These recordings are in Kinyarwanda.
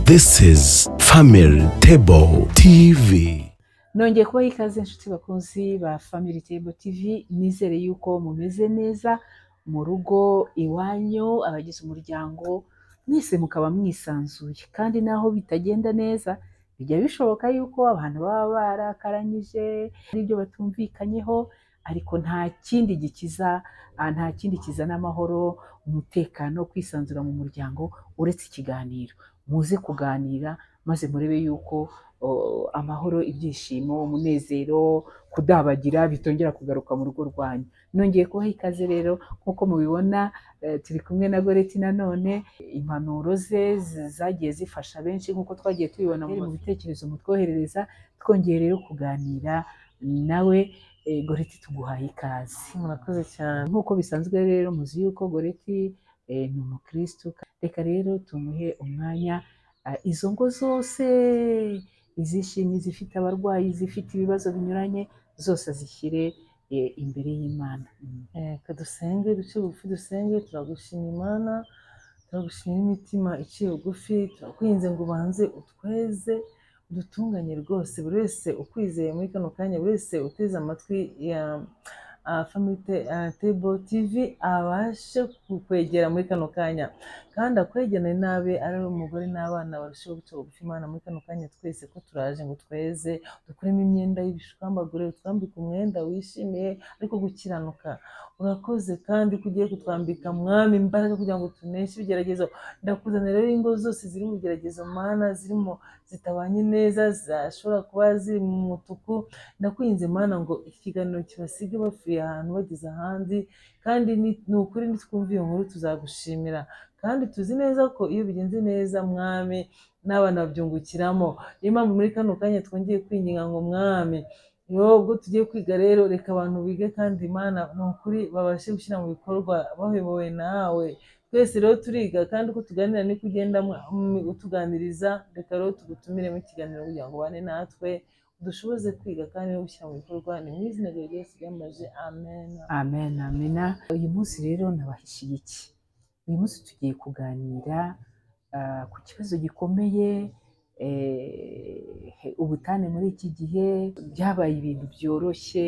This is Family Table TV. Nongeye kubaha ikaze inshuti bakunzi ba Family Table TV, nizere yuko mumeze neza mu rugo iwanyu, abagize umuryango mwese mukaba mwisanzuye, kandi naho bitagenda neza bijya bishoboka yuko abantu baba barakaranyije n'ibyo batumvikanyeho, ariko nta kindi kizana amahoro, umutekano, kwisanzura mu muryango uretse ikiganiro. Muze kuganira maze murebe yuko amahoro, ibyishimo, umunezero, kudabagira bitongera kugaruka mu rugo rwanyu. Nongeye kubaha ikaze rero, nkuko mubibona turi kumwe na Goreti nanone. Impanuro ze zagiye zifasha benshi nkuko twagiye tubibona mu bitekerezo mutwoherereza, twongeye rero kuganira nawe. Goreti, tuguhaye ikaze. Murakoze cyane. Nkuko bisanzwe rero muzi yuko Goreti ni umukristo, reka rero tumuhe umwanya izo ngo zose, izishimye, zifite abarwayi, zifite ibibazo binyuranye, zose azishyire imbere y'Imana. Kadusenge, duce bugufi dusenge. Turagushima Imana, turagushima imitima iciye bugufi, turakwinze ngo ubanze utweze, udutunganye rwose. Buri wese ukwizeye muri kano kanya, buri wese uteze amatwi ya Family Table TV abashe kukwegera muri kano kanya, kandi akwegene nabe ari umugore n'abana barusheho guca bugufi Imana muri kano kanya. Twese ko turaje ngo tweze, dukuremo imyenda y'ibishwambagure, utwambike umwenda wishimiye ariko gukiranuka. Urakoze kandi kugiye kutwambika Mwami imbaraga kugira ngo tuneshe ibigeragezo. Ndakuzanira rero ingo zose ziri mu bigeragezo Mana, zirimo zitabanye neza, zashobora kuba ziri mu mutuku. Ndakwinze Mana ngo ikiganiro kibasige bafuye ahantu bageze ahandi, kandi ni ukuri nitwumva iyo nkuru tuzagushimira, kandi tuzi neza ko iyo bigenze neza Mwami n'abana babyungukiramo. Niyo mpamvu muri kano kanya twongeye kwinginga ngo Mwami, ubwo tugiye kwiga rero, reka abantu bige kandi Imana ni ukuri babashe gushyira mu bikorwa bayobowe nawe. Twese rero turiga, kandi uko tuganira niko ugenda utuganiriza. Reka rero tugutumire mu kiganiro kugira ngo ubane natwe, dushoboze kwiga kandi no gushyira mu bikorwa. Ni mu izina rya Yesu ryamaje, amen. Amen, amina. Uyu munsi rero nabahishiye iki? Uyu munsi tugiye kuganira ku kibazo gikomeye, ubutane muri iki gihe byabaye ibintu byoroshye,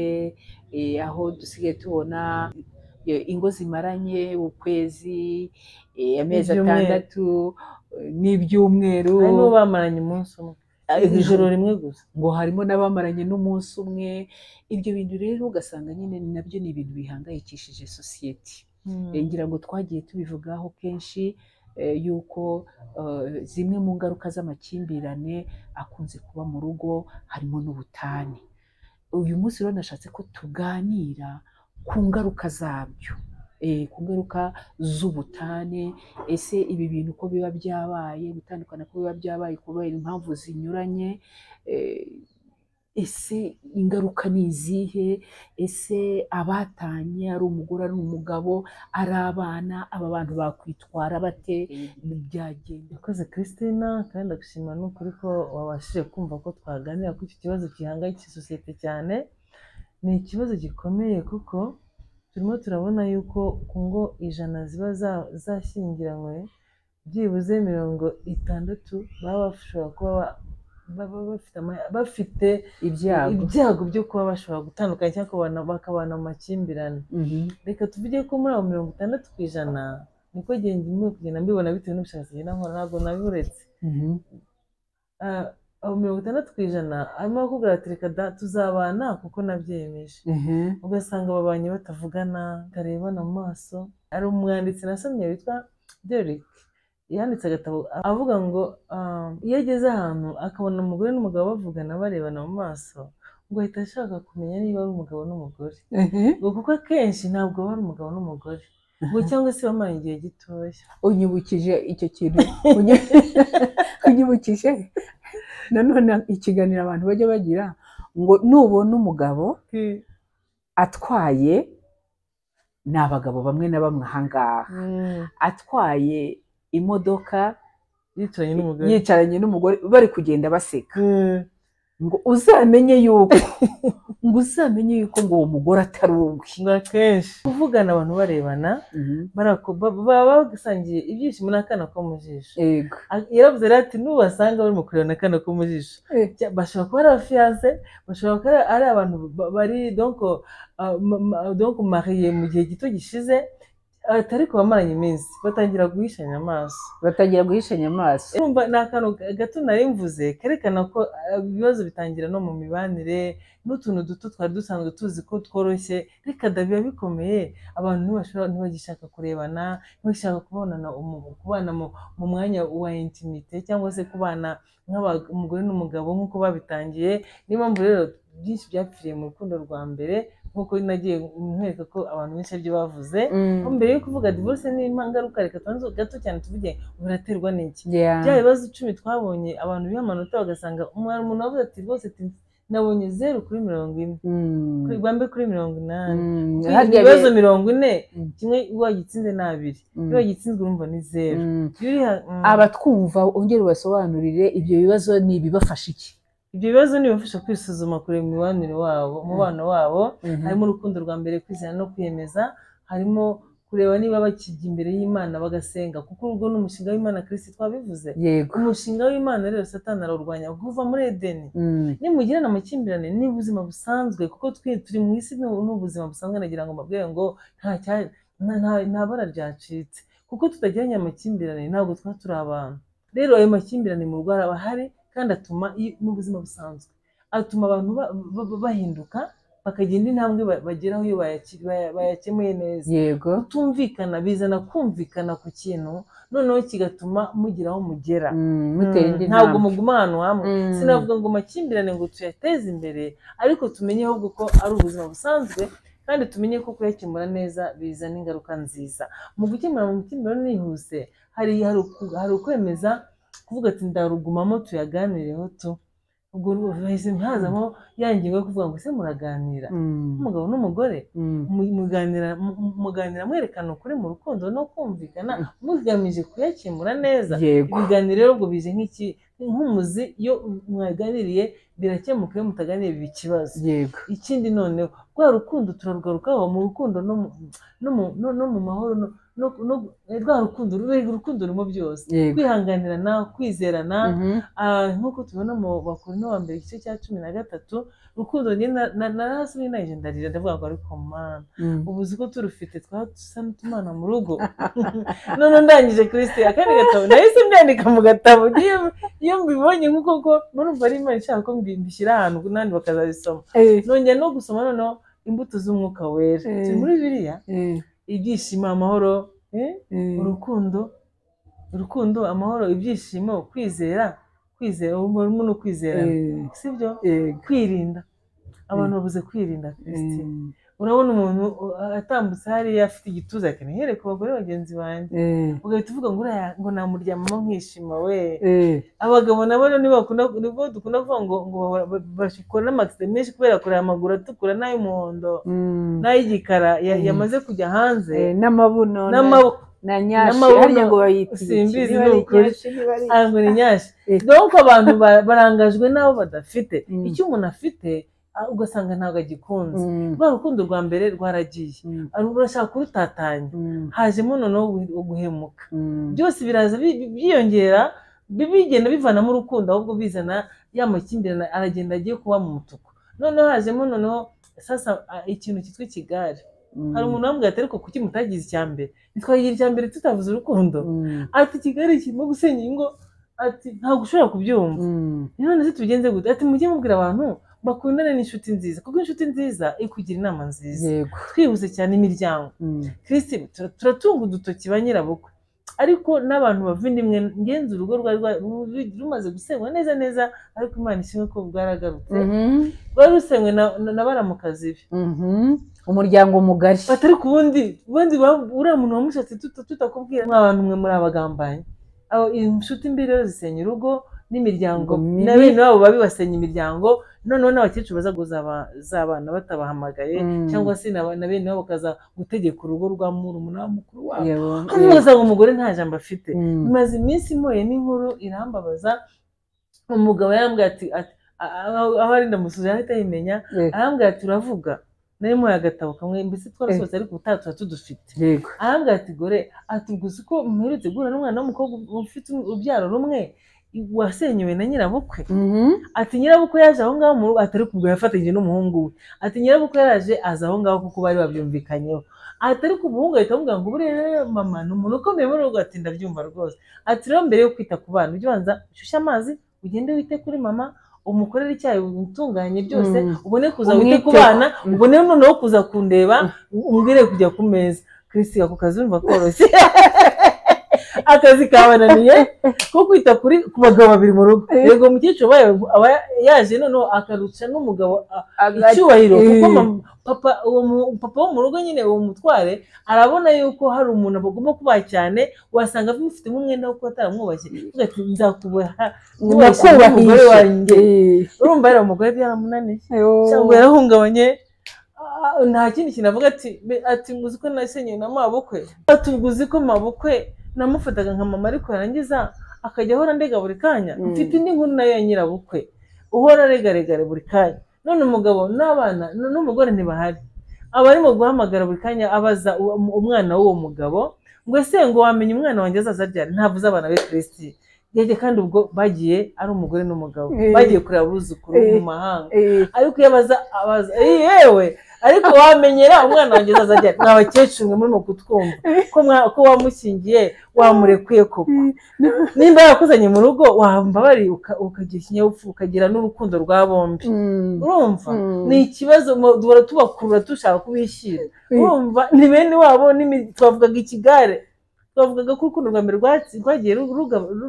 aho dusigaye tubona ingo zimaranye ukwezi, amezi atandatu n'ibyumweru, hari n'uwo bamaranye umunsi umwe, ijoro rimwe gusa, ngo harimo n'abamaranye n'umunsi umwe. Ibyo bintu rero ugasanga nyine nabyo ni ibintu bihangayikishije sosiyete. Ngira ngo twagiye tubivugaho kenshi yuko zimwe mu ngaruka z'amakimbirane akunze kuba mu rugo harimo n'ubutane. Uyu munsi rero nashatse ko tuganira ku ngaruka zabyo, ku ngaruka z'ubutane. Ese ibi bintu uko biba byabaye, gutandukana ko biba byabaye kubera impamvu zinyuranye, ese ingaruka ni izihe? Ese abatanye ari umugore ari umugabo ari abana, aba bantu bakwitwara bate? Byagenda. Urakoze Christina, kandi ndagushima n'ukuri ko wabashije kumva ko twaganira kuri iki kibazo gihangayikishije sosiyete cyane. Ni ikibazo gikomeye kuko turimo turabona yuko ku ngo 100 ziba zashyingiranywe, byibuze 60 baba bashobora kuba bafite ibyago byo kuba bashobora gutandukana cyangwa bakabana mu makimbirane. Reka tuvuge ko muri abo 60%, niko kugenda mbibona bitewe n'ubushakashatsi ngenda nkora, ntabwo nabiburetse. Abo 60% arimo bakubwira ati reka tuzabana kuko nabyemeje. Ugasanga babanye batavugana, batarebana mu maso. Ari umwanditsi nasomye witwa Derek, yanditse agatabo avuga ngo iyo ageze ahantu akabona umugore n'umugabo bavugana barebana mu maso, ngo ahita ashaka kumenya niba ari umugabo n'umugore, ngo kuko akenshi ntabwo bari umugabo n'umugore, ngo cyangwa se bamaranye igihe gitoya. Unyibukije icyo kintu, unyibukije nanone ikiganiro abantu bajya bagira ngo nubona umugabo atwaye, ni abagabo bamwe na bamwe ahangaha, atwaye imodoka yicaranye n'umugore bari kugenda baseka, ngo uzamenye yuko ngo uwo mugore atari uwe. ngo akenshi kuvugana abantu barebana baba basangiye ibyishimo n'akana ko mu jisho. Yego. Yaravuze rero ati nubasanga barimo kureba n'akana ko mu jisho bashobora kuba ari abafiyanse, bashobora kuba ari abantu bari donc mariye mu gihe gito gishize ariko bamaranye iminsi batangira guhishanya amaso. Urumva ni akantu gato nari mvuze kerekana ko ibibazo bitangira no mu mibanire n'utuntu duto twari dusanzwe tuzi ko tworoshye, reka da biba bikomeye. Abantu ntibagishaka kurebana, ntibagishaka kubana mu mwanya wa intimite cyangwa se kubana nk'umugore n'umugabo nk'uko babitangiye. Niyo mpamvu rero byinshi byapfiriye mu rukundo rwa mbere, nk'uko nagiye nkwereka ko abantu benshi aribyo bavuze. Mbere yo kuvuga divorce ni ingaruka, reka tubanze gato cyane tuvuge biraterwa n'iki. Bya bibazo 10 twabonye abantu biha amanota bagasanga umuntu wavuze ati rwose nabonye 0 kuri 40, bambe kuri 80, ibibazo 40 kimwe wagitsinze na 2, iyo wagitsinzwe urumva ni 0. Abatwumva ongera ubasobanurire ibyo bibazo ni ibibafasha iki? Ibyo bibazo nibafasha kwisuzuma kureba umubano wabo, harimo urukundo rwa mbere, kwizera no kwiyemeza, harimo kureba niba bakijya imbere y'Imana bagasenga, kuko urwo n'umushinga w'Imana Kristo twabivuze. Umushinga w'Imana rero Satani arawurwanya kuva muri Edeni. Nimugirana amakimbirane ni ubuzima busanzwe, kuko turi mu isi n'ubuzima busanzwe. Nagira ngo mbabwire ngo nta bara ryacitse, kuko tutagiranye amakimbirane ntabwo twaba turi abantu. Rero ayo makimbirane mu rugo arahari kandi atuma mu buzima busanzwe, atuma abantu bahinduka bakagenda intambwe bageraho iyo bayakemuye neza. Kutumvikana bizana kumvikana ku kintu, noneho kigatuma mugira aho mugera. Ntabwo muguma ahantu hamwe. Sinavuga ngo makimbirane ngo tuyateze imbere, ariko tumenye ahubwo ko ari ubuzima busanzwe, kandi tumenye ko kuyakemura neza bizana ingaruka nziza. Mu gukemura amakimbirane nihuse hari ukwemeza kuvuga ati ndarugumamo tuyaganireho tu. Ubwo bahise hazamo ya ngingo yo kuvuga ngo ese muraganira umugabo n'umugore, muganira mwerekana ukuri mu rukundo no kumvikana mugamije kuyakemura neza. Ibiganiro rero ubwo bije nk'umuzi, iyo mwaganiriye birakemuka, iyo mutaganiriye biba ikibazo. Ikindi noneho rwa rukundo turarugarukaho mu rukundo no mu mahoro, rwa rukundo rurimo byose, kwihanganirana, kwizerana. Nk'uko tubona mu Bakorinto wa mbere igice cya 13, urukundo narahasubiye naje ndarira ndavuga ngo ariko mana ubu uzi ko turufite twasa n'utumana mu rugo. None ndangije Kristo akandi gatabo nahise mbyandika mu gatabo, iyo mbibonye nk'uko ko murumva ari Imana ishaka ko mbishyira ahantu nandi bakazabisoma. Nongera no gusoma noneho imbuto z'umwuka wera turi muri Bibiliya, ibyishimo, amahoro, urukundo, amahoro, ibyishimo, kwizera urimo no kwizerana, sibyo? Kwirinda. Abantu babuze kwirinda Kristo. Urabona umuntu atambutse hariya afite igituza akanihere ku bagore bagenzi banjye, ugahita uvuga ngo namuryamamo nkishima we. Abagabo nabo nibo dukunda kuvuga ngo bashikora n'amaxite menshi kubera kureba amaguru atukura n'ay'umuhondo n'ay'igikara yamaze kujya hanze, n'amabuno na nyashi, harya ngo bayita simbizi n'ukuri, ngo ni nyashi. Donc abantu barangajwe n'abo badafite. Icyo umuntu afite ugasanga ntabwo agikunze. Rwa rukundo rwa mbere rwaragiye, urashaka kurutatanya, hajemo noneho guhemuka. Byose biraza byiyongera, bigenda bivanamo urukundo, ahubwo bizana ya makimbirane aragenda agiye kuba mu mutuku. Noneho hajemo noneho sasa ikintu cyitwa ikigare. Hari umuntu wambwira ati ariko kuki mutagize icyambere? Ntitwagira icyambere tutavuze urukundo. Ati ikigare kirimo gusenya ingo, ati ntabwo ushobora kubyumva. None se tubigenze gute? Ati mujye mubwira abantu bakundane n'inshuti nziza, kuko inshuti nziza ikugira inama nziza. Twihuse cyane imiryango. Kristo turatunga udutoki ba nyirabukwe, ariko n'abantu bavindimwe ngenzi urugo rumaze gusenywa neza, ariko Imana ishimwe ko bwaragarutse. Rwari rusenywe na baramukazi be, umuryango mugari. Batari ku bundi uriya muntu wamushatse tutakubwira nk'abantu mwe muri abagambanyi. Inshuti mbi rero zisenya urugo n'imiryango, na bene wabo babi basenya imiryango. Noneho n'abakecuru baza z'abana batabahamagaye, cyangwa se na bene wabo bakaza gutegeka urugo rwa murumuna mukuru wabo. Ugasanga umugore nta jambo afite. Bimaze iminsi imoye n'inkuru irambabaza. Umugabo yambwiye aho ari ndamusubiza ahita yimenya arambwira ati uravuga nari mu agatabo kamwe mbese twarasohotse ariko ubutaha tudufite arambwira ati gore ati gusa ko muherutse guhura n'umwana w'umukobwa ufite urubyaro rumwe wasenyewe na nyirabukwe ati nyirabukwe yaje aho ngaho mu rugo atari kubwo yafatanyije n'umuhungu we ati nyirabukwe yaraje aza aho ngaho kuko bari babyumvikanyeho atari ku muhungu ahita amubwira ngo buriya mama ni umuntu ukomeye muri rugo ati ndabyumva rwose ati rero mbere yo kwita ku bana ujye ubanza ushyushye amazi ugende wite kuri mama umukorere icyayi utunganye byose ubone kuza wite ku bana ubone noneho kuza kundeba umbwire kujya ku meza Kristi ako kazi urumva koroshye akazi kabananiye ko kwita ku bagabo babiri mu rugo yego umukecuru aba yaje noneho akaruca n'umugabo icyubahiro kuko papa wo mu rugo nyine uwo mutware arabona yuko hari umuntu agomba kubaha cyane wasanga bimufitemo umwenda wo kuba ataramwubashye ugati nzakubaha umugore wanjye urumva rero umugore byaramunaniye cyangwa yarahungabanye nta kindi kintu avuga ati nguzi ko nasenyewe na mabukwe atuguzi ko mabukwe namufataga nka mama ariko yarangiza akajya ahora ndega buri kanya mfite indi nkuru nayo ya nyirabukwe uhora aregaregare buri kanya none umugabo n'abana n'umugore ntibahari aba arimo guhamagara buri kanya abaza umwana w'uwo mugabo ngo ese ngo wamenye umwana wanjye azaza ryari ntavuze abana be Kristi yege kandi ubwo bagiye ari umugore n'umugabo bagiye kureba abuzukuru mu mahanga ariko yabaza yewe ariko wamenyera umwana wanjye azaza ryari n'abakecuru mwe murimo kutwumva ko wamushyingiye wamurekuye koko nimba yakuzanye mu rugo wambabari ukagira ikinyabupfura ukagira n'urukundo rwa bombi urumva ni ikibazo duhora tubakurura dushaka kubishyira urumva ni bene wabo twavugaga ikigare twavugaga ko urukundo rwa mbere rwagiye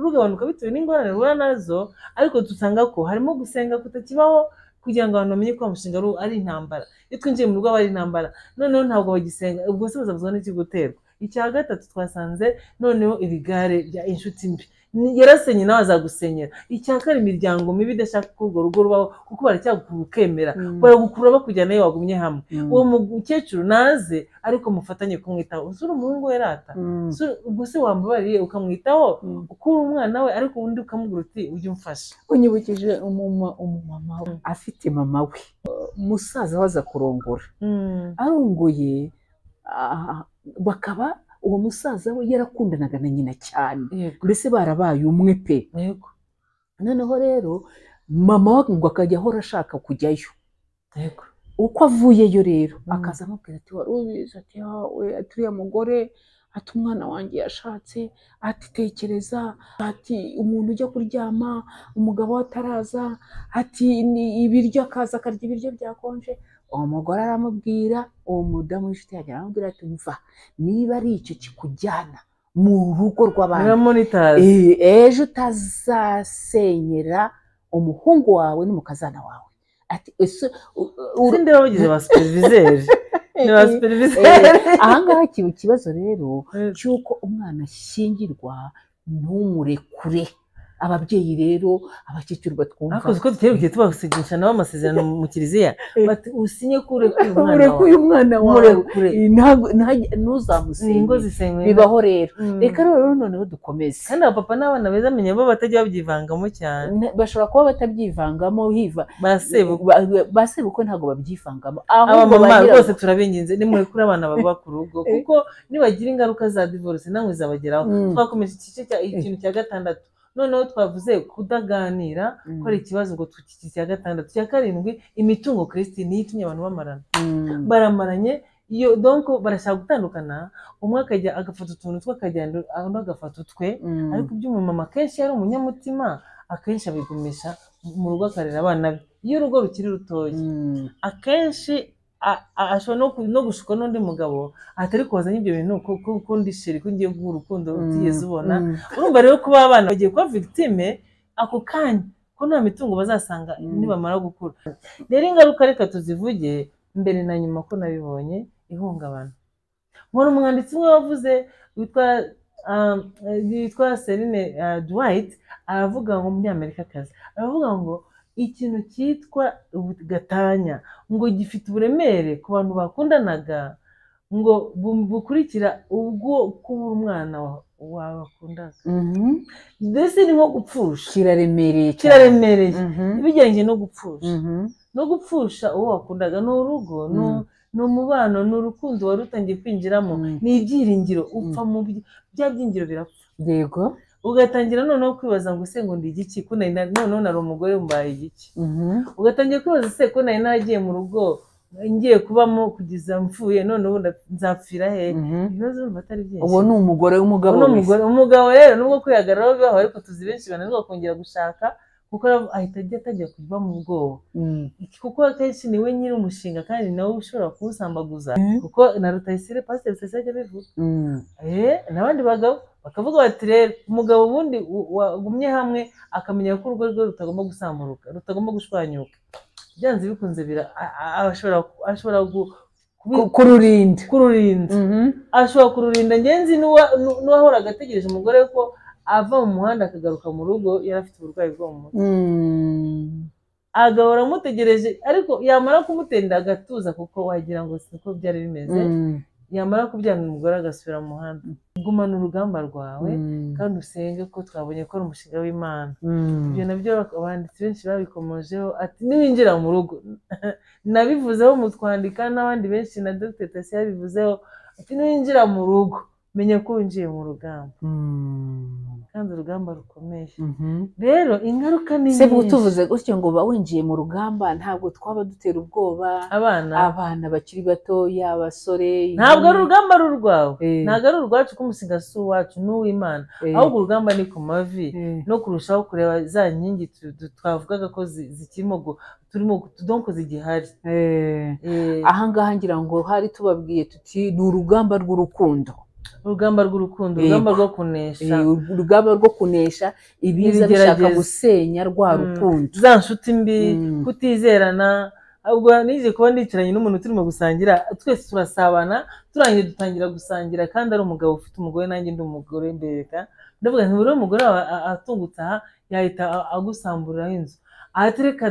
rugabanuka bitewe n'ingorane ruhura nazo ariko dusanga ko harimo gusenga kutakibaho kugira ngo abantu bamenye ko umushinga ari intambara iyo twinjiye mu rugo aba ari intambara noneho ntabwo bagisenga ubwo se bazabuzwa n'iki guterwa icya gatatu twasanze noneho ibigare bya inshuti mbi yarasenye nawe azagusenyera icya kane imiryango mibi idashaka ko urwo rugo rubaho kuko baracyagukemera baragukurura bakujyana iyo wagumye hamwe uwo mukecuru naze ariko mufatanye kumwitaho usura umuhungu we rata ubwo se wambabariye ukamwitaho ukura umwana we ariko undi ukamubwira uti ujye umfasha unyibukije umumama afite mama we umusaza waza kurongora arongoye bakaba uwo musaza we yarakundanaga na nyina cyane mbese barabaye umwe pe noneho rero mama we ngo akajya ahora ashaka kujyayo uko avuyeyo rero akaza amubwira ati wari ubizi ati uriya mugore ati umwana wanjye yashatse ati tekereza ati umuntu ujya kuryama umugabo we ataraza ati ibiryo akaza akarya ibiryo byakonje uwo mugore aramubwira uwo mudamu w'inshuti yagira aramubwira ati mva niba ari icyo kikujyana mu rugo rw'abantu ejo utazasenyera umuhungu wawe n'umukazana wawe ati sinde bagize ba superviseur ahangaha kiba ikibazo rero cy'uko umwana ashyingirwa ntumurekure ababyeyi rero abakecuru batwumva ariko uko tugiye tubasigisha nabo amasezerano mu kiliziya bati usinye ko urekuye umwana wawe ntuzamusinge bibaho rero reka rero noneho dukomeze kandi abapapa n'abana beza amenye bo batajya babyivangamo cyane bashobora kuba batabyivangamo hiva basebukwe ntabwo babyivangamo abamama rwose turabinginze nimurekure abana baba ku rugo kuko nibagira ingaruka za divorce namwe zabageraho twakomeje ikintu cya gatandatu noneho twavuze kudaganira ko ari ikibazo ngo tukiki cya gatandatu cya karindwi imitungo Kristi niyo itumye abantu bamarana baramaranye iyo donc barashaka gutandukana umwe akajya agafata utuntu tw'akajyana undi agafata utwe ariko iby'umumama kenshi yari umunyamutima akenshi abigumisha mu rugo akarera abana be iyo urugo rukiri rutoya akenshi ashobora no gushuka n'undi mugabo atari kozanya ibyo bintu kuko ndi sheri ko ngiye guha urukundo utigeze ubona urumva rero kuba abana bagiye kuba victime ako kanya ko nta mitungo bazasanga nibamara gukura rero ingaruka reka tuzivuge mbere na nyuma ko nabibonye ihungabana nkora umwanditsi umwe wavuze witwa Celine Dwight aravuga ngo umunyamerikakazi aravuga ngo ikintu cyitwa gatanya ngo gifite uburemere ku bantu bakundanaga ngo bukurikira ubwo kubura umwana wabakundaga mbese ni nko gupfusha kiraremereye kiraremereye ibijyanye no gupfusha uwo wakundaga ni urugo ni umubano ni urukundo wari utangiye kwinjiramo ni ibyiringiro upfa mu bya byingiro birapfa yego ugatangira noneho kwibaza ngo se ngo ndi igiki ko noneho nari umugore mbaye igiki ugatangira kwibaza se ko nari naragiye mu rugo ngiye kubamo kugeza mfuye none ubu nzapfira he ibibazo batari byinshi uwo ni umugore w'umugabo umugabo rero nubwo kwihagararaho bibaho ariko tuzi benshi bananirwa kongera gushaka kuko ahita atajya kuva mu bwoba kuko akenshi niwe nyiri umushinga kandi nawe ushobora kuwusambaguza kuko na Rutayisire Pasiteri Rutayisire ajya abivuga n'abandi bagabo bakavuga bati rero umugabo ubundi wagumye hamwe akamenya ko urugo rwe rutagomba gusamuruka rutagomba gushwanyuka byanze bikunze ashobora kururinda ashobora kururinda ngenzi n'uwahoraga ategereje umugore we ko ava mu muhanda akagaruka mu rugo yari afite uburwayi bwo mu mutwe agahora amutegereje ariko yamara kumutenda agatuza kuko wagira ngo siko byari bimeze yamara kubyana umugore agasubira mu muhanda gumana urugamba rwawe kandi usenge ko twabonye ko ari umushinga w'Imana ibyo nabyo abanditsi benshi babikomojeho ati niwinjira mu rugo nabivuzeho mu twandika n'abandi benshi na Dr Tasi yabivuzeho ati niwinjira mu rugo menya ko winjiye mu rugamba kandi urugamba rukomeye rero ingaruka ni nyinshi se tuvuze gutyo ngo ba winjiye mu rugamba ntabwo twaba dutera ubwoba abana bakiri batoya abasore ntabwo ari urugamba rurwawe ntabwo ari urwacu ko umusigasi wacu n'uw'Imana ahubwo urugamba ni ku mavi no kurushaho kureba za nkingi twavugaga ko zikirimo turimo tudonko zigihari ahangaha ngira ngo hari tubabwiye tuti ni urugamba rw'urukundo urugamba rw'urukundo urugamba rwo kunesha urugamba rwo kunesha ibiza bishaka gusenya rwa rukundo za nshuti mbi kutizerana ahubwo nije kuba ndicaranye n'umuntu turimo gusangira twese turasabana turangiye dutangira gusangira kandi ari umugabo ufite umugore nanjye ndi umugore mbereka ndavuga nti buri umugore atungutse aha yahita agusamburiraho inzu ahatereka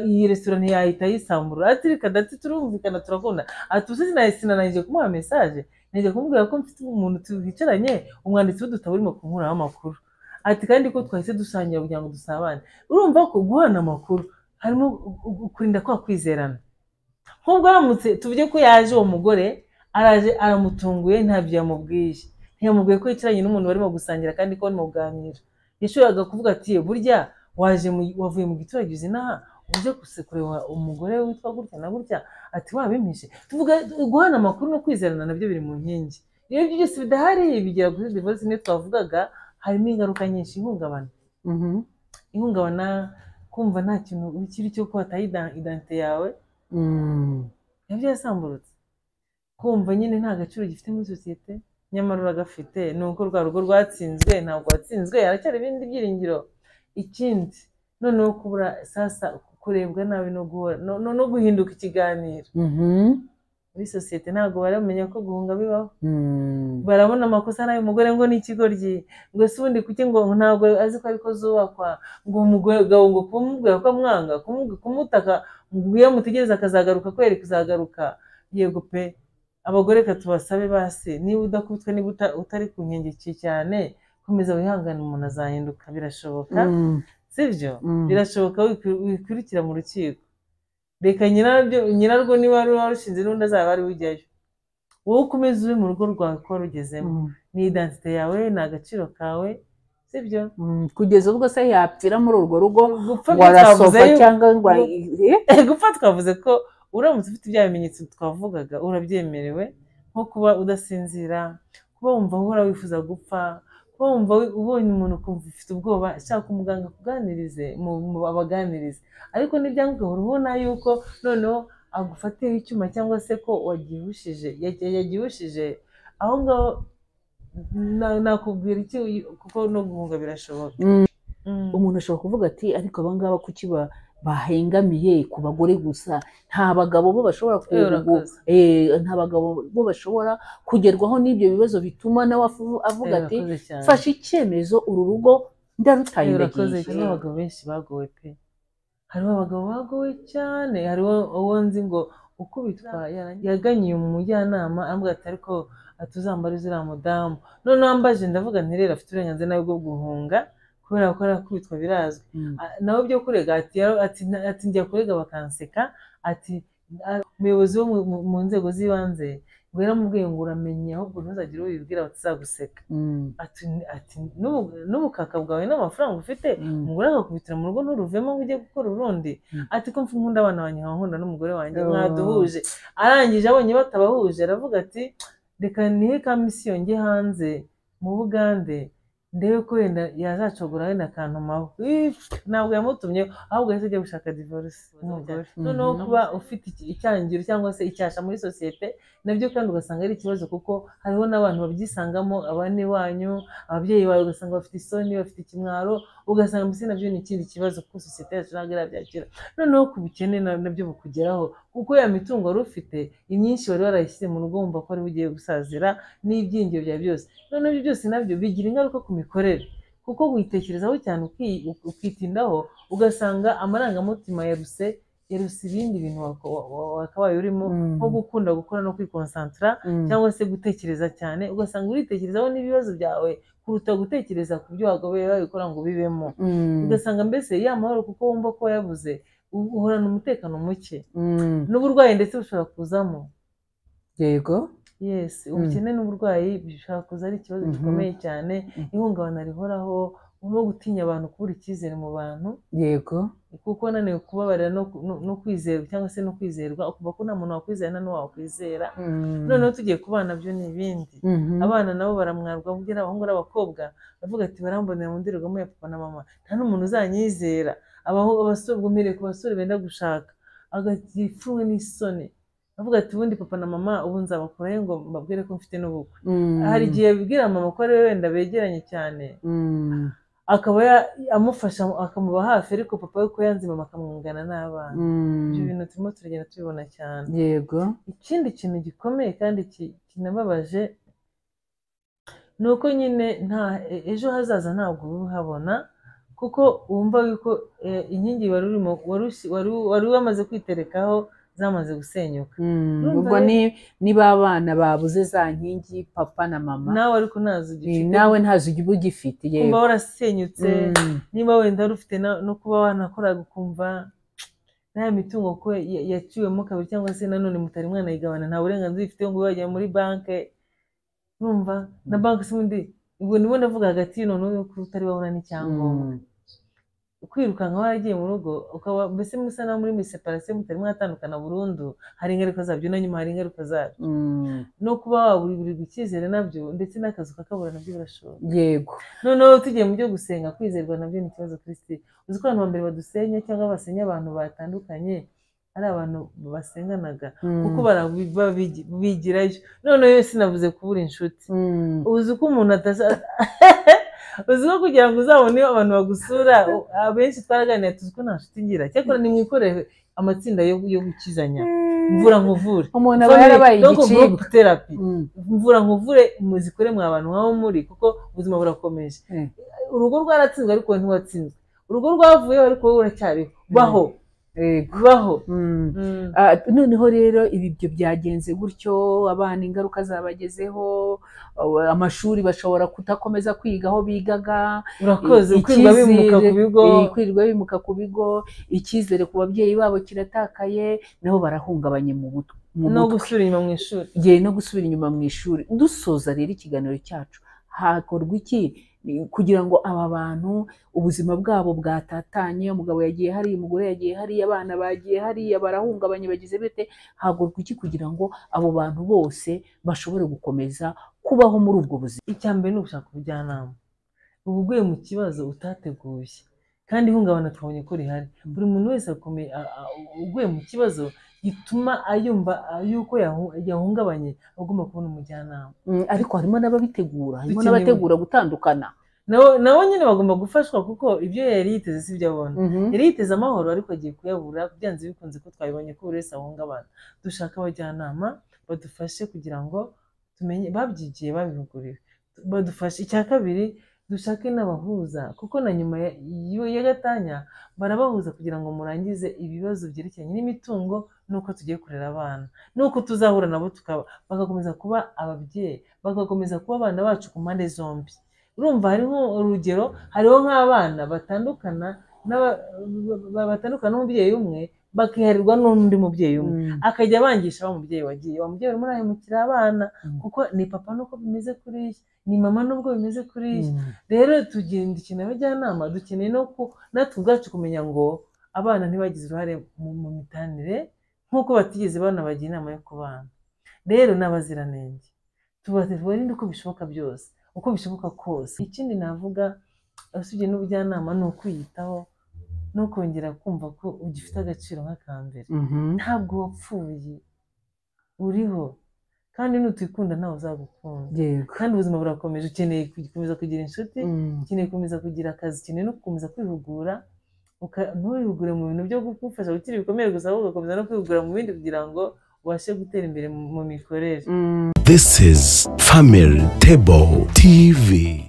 iyi restaurant yahita yisambura ahatereka dati turumvikana turakunda atuze sinanije kumuha message nige kumubwira ko mfite umuntu twicaranye umwanditsi w'udutabo urimo kunkuraho amakuru ati kandi ko twahise dusangira kugira ngo dusabane urumva ko guhana amakuru harimo kurinda kwa kwizerana nk'ubwo aramutse tuvuge ko yaje uwo mugore araje aramutunguye ntabyo ntiyamubwiye ko yicaranye n'umuntu barimo gusangira kandi ko barimo kuganira yashoboraga kuvuga ati burya wavuye mu giturage uzinaha uje kureba umugore witwa gutya na gutya ati wabimpishe tuvuga guhana amakuru no kwizerana nabyo biri mu nkingi iyo ibyo byose bidahari bigera kuri divorce niyo twavugaga harimo ingaruka nyinshi ihungabana kumva nta kintu ukiri cyo ko wataye identite yawe nabyo yasamburutse kumva nyine nta gaciro gifite muri sosiyete nyamara uragafite ni uko rwa rugo rwatsinzwe ntabwo watsinzwe haracyari ibindi byiringiro ikindi noneho kubura sasa kurebwa nabi no guhinduka ikiganiro muri sosiyete ntabwo baramenya ko guhunga bibaho barabona amakosa nayo umugore ngo ni ikigoryi ngo se ubundi kuki ngo ntabwo azi ko ariko zubakwa ngo umugabo ngo kumubwira ko amwanga kumutaka ngo iyo mutegereza akazagaruka kweri kuzagaruka yego pe abagore katubasabe basi niba udakubitwe niba utari ku nkengeki cyane komeza wihangane umuntu azahinduka birashoboka sibyo birashoboka wikurikira mu rukiko reka nyirarwo niba wari warushinze n'undi azaba ari ujyayo wowe ukomeze ube mu rugo rwawe ko warugezemo ni identite yawe ni agaciro kawe sibyo kugeza ubwo se yapfira muri urwo rugo warasohoka cyangwa ngo gupfa twavuze ko uramutse ufite ibya bimenyetso twavugaga urabyemerewe nko kuba udasinzira kuba wumva uhora wifuza gupfa wumva ubonye umuntu ukumva ufite ubwoba shaka umuganga akuganirize abaganirize ariko nibyangombwa urabona yuko noneho agufatiyeho icyuma cyangwa se ko yagihushije aho ngaho nakubwira iki kuko no guhunga birashoboka umuntu ashobora kuvuga ati ariko abangaba kuki bahengamiye ku bagore gusa nta bagabo bo bashobora kugerwaho n'ibyo bibazo bituma nawe avuga ati fashe icyemezo uru rugo ndarutaye ndagiye hariho abagabo benshi bagowe pe hariho abagabo bagowe cyane hariho uwo nzi ngo ukubitwa yaganyiye umujyanama ambwira ati ariko ati uzambare ziriya mudamu, noneho ambaje ndavuga nti rero afite uburenganzira nawe bwo guhunga kubera ko arakubitwa birazwi. Nawe byo kurega ati njya kurega bakanseka, ati umuyobozi wo mu nzego z'ibanze ngo yaramubwiye ngo uramenye ahubwo ntuzagire uwo wibwira batazaguseka. ati n'ubukaka bwawe n'amafaranga ufite umugore agakubitira mu rugo nturuvemo ngo ujye gukora urundi. Ati ko nkunda abana banjye nkakunda n'umugore wanjye mwaduhuje. Arangije abonye batabahuje aravuga ati reka nihe ka misiyo njye hanze mu Bugande ndebe ko wenda yazacogora wenda akantu mawe. Ntabwo yamutumye ahubwo yahise ajya gushaka divorce. Noneho kuba ufite icyangiro cyangwa se icyasha muri sosiyete nabyo kandi ugasanga ari ikibazo, kuko hariho n'abantu babyisangamo, abane wanyu ababyeyi bawe ugasanga bafite isoni, bafite ikimwaro, ugasanga mbese nabyo ni ikindi kibazo kuko sosiyete yacu ntabwo irabyakira. Noneho ku bukene nabyo bukugeraho, kuko ya mitungo wari ufite imyinshi wari warayishyize mu rugo wumva ko ari ugiye gusazira n'ibyingiro byawe byose. Noneho ibyo byose nabyo bigira ingaruka ku mikorere, kuko witekerezaho cyane ukitindaho ugasanga amarangamutima yaruse ibindi bintu wakabaye urimo, nko gukunda gukora no kwikonsantara cyangwa se gutekereza cyane, ugasanga uritekerezaho n'ibibazo byawe kuruta gutekereza ku byo wagabaye wabikora ngo bibemo. Ugasanga mbese ya mahoro kuko wumva ko yabuze, uhorana umutekano muke n'uburwayi ndetse bushobora kuzamo. Yego, yes, ubukene n'uburwayi bishobora kuza ari ikibazo gikomeye cyane, ihungabana rihoraho no gutinya abantu, kubura icyizere mu bantu. Yego, kuko nanone kubabarira no kwizerwa cyangwa se no kwizerwa, ukumva ko nta muntu wakwizera nta n'uwo wakwizera. Noneho tugiye ku bana byo ni ibindi. Abana nabo baramwarwa, kugira abahungu n'abakobwa bavuga ati barambonera mu ndorerwamo ya papa na mama, nta n'umuntu uzanyizera. Abasore bwumire ku basore benda gushaka agagira ipfunwe n'isoni, avuga ati ubundi papa na mama ubu nzabakurayo ngo mbabwire ko mfite n'ubukwe. Hari igihe abibwira mama ko ari we wenda begeranye cyane, akaba amufasha akamuba hafi, ariko papa we ko yanze mama akamwungana n'abana. Ibyo bintu turimo turagenda tubibona cyane. Yego, ikindi kintu gikomeye kandi kinababaje ni uko nyine ejo hazaza ntabwo uhabona, kuko wumva yuko inkingi wari wamaze kwiterekaho zamaze gusenyuka. ubwo niba abana babuze za nkingi papa na mama, nawe ariko ntazo ugifite, nawe ntazo ugifite. Yego, kumva warasenyutse. Niba wenda ufite no kuba wanakoraga ukumva nta mitungo ko yaciwemo kabiri, cyangwa se nanone mutari mwanayigabana, nta burenganzira ufite ngo wajya muri banki. Urumva na banki se ubundi ubwo ndimo ndavuga hagati y'umuntu ko utari wabona n'icyangombwa, kwirukanka waragiye mu rugo ukaba mbese musa na muri separation mutari mwatandukana burundu, hari ingaruka zabyo na nyuma hari ingaruka zabyo. No kuba waburirwa icyizere nabyo, ndetse n'akazi kakabura nabyo birashoboka. Yego, noneho tugiye mu byo gusenga, kwizerwa nabyo ni ikibazo Kristi. Uzi ko abantu ba mbere badusenya cyangwa basenya abantu batandukanye ari abantu basenganaga, kuko bigirayo. Noneho yo sinavuze kubura inshuti. Uzi ko umuntu uzi ko kugira ngo uzabone abantu bagusura, abenshi twaraganira tuzi ko nta nshuti ngira, cyakora nimwikorere amatsinda yo gukizanya, mvura nkuvure. umuntu aba yarabaye igicibwa. Therapy, mvura nkuvure muzikore mwa abantu nk'aho muri, kuko ubuzima burakomeje. Urugo rwaratsinzwe ariko ntiwatsinzwe, urugo rwavuyeho ariko wowe uracyariho. Baho. Noneho rero ibyo byagenze gutyo, abana ingaruka zabagezeho, amashuri bashobora kutakomeza kwiga aho bigaga, urakoze kwirirwa bimuka ku bigo, icyizere ku babyeyi babo kiratakaye, nabo barahungabanye mu mutwe no gusubira inyuma mu ishuri. No gusubira inyuma mu ishuri. Dusoza rero ikiganiro cyacu, hakorwa iki kugira ngo aba bantu ubuzima bwabo bwatatanye, umugabo yagiye hariya, umugore yagiye hariya, abana bagiye hariya, barahungabanye, bagize bite? Hagurwa iki kugira ngo abo bantu bose bashobore gukomeza kubaho muri ubwo buzima? Icya mbere ni ugushaka ubujyanama. Uba uguye mu kibazo utateguye, kandi ihungabana twabonye ko rihari. Buri muntu wese uguye mu kibazo gituma ayumva yuko yahungabanye, agomba kubona umujyanama. Ariko harimo n'ababitegura, harimo n'abategura gutandukana. Nabo nyine bagomba gufashwa, kuko ibyo yari yiteze si byo abona. Yari yiteze amahoro ariko agiye kuyabura, byanze bikunze ko twabibonye ko buri wese ahungabana. Dushaka abajyanama badufashe kugira ngo tumenye, babyigiye babihuguriwe, badufashe. Icya kabiri dushake n'abahuza kuko na nyuma ya gatanya barabahuza kugira ngo murangize ibibazo byerekeranye n'imitungo n'uko tugiye kurera abana n'uko tuzahura nabo bagakomeza kuba ababyeyi bagakomeza kuba abana bacu ku mpande zombi. Urumva hariho urugero, hariho nk'abana batandukana n'umubyeyi umwe bakiharirwa n'undi mubyeyi umwe akajya abangisha wa mubyeyi wagiye, wa mubyeyi urimo urahemukira abana kuko ni papa nuko bimeze kuriya, ni mama nubwo bimeze kuriya. Rero tugenda ikintu abajyanama dukeneye no natwe ubwacu kumenya ngo abana ntibagize uruhare mu mitanire nk'uko batigeze banabagira inama yo kubana. Rero n'abaziranenge tubarinde uko bishoboka byose, uko bishoboka kose. Ikindi navuga usibye n'ubujyanama ni ukwiyitaho no kongera kumva ko ugifite agaciro nk'akambere. Ntabwo wapfuye, uriho kandi nutwikunda ntawe uzagukunda. Kandi ubuzima burakomeje, ukeneye gukomeza kugira inshuti, ukeneye gukomeza kugira akazi, ukeneye no gukomeza kwihugura. Ntubihugure mu bintu byo kugufasha gukira ibikomere gusa, ahubwo ugakomeza no kwihugura mu bindi kugira ngo ubashe gutera imbere mu mikorere. This is Family Table TV.